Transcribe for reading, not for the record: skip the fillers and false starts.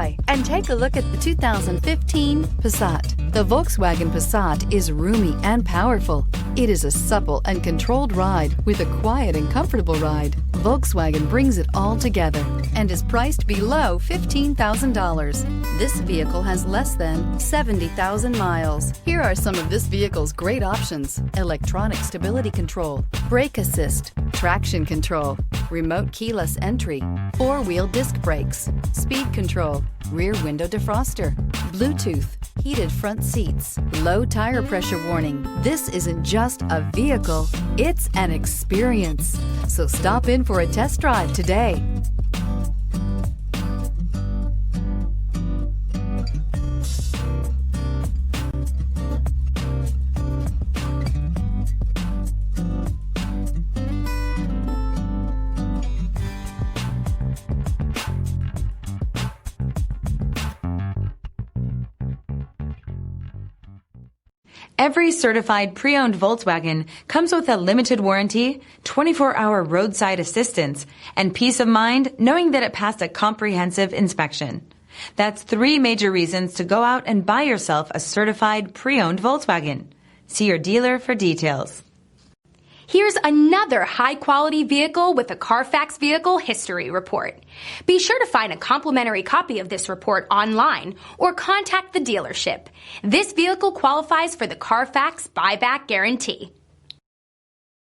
by and take a look at the 2015 Passat. The Volkswagen Passat is roomy and powerful. It is a supple and controlled ride with a quiet and comfortable ride. Volkswagen brings it all together and is priced below $15,000. This vehicle has less than 70,000 miles. Here are some of this vehicle's great options: electronic stability control, brake assist, traction control, remote keyless entry, four-wheel disc brakes, speed control, rear window defroster, Bluetooth, heated front seats, low tire pressure warning. This isn't just a vehicle, it's an experience. So stop in for a test drive today. Every certified pre-owned Volkswagen comes with a limited warranty, 24-hour roadside assistance, and peace of mind knowing that it passed a comprehensive inspection. That's 3 major reasons to go out and buy yourself a certified pre-owned Volkswagen. See your dealer for details. Here's another high-quality vehicle with a Carfax Vehicle History Report. Be sure to find a complimentary copy of this report online or contact the dealership. This vehicle qualifies for the Carfax Buyback Guarantee.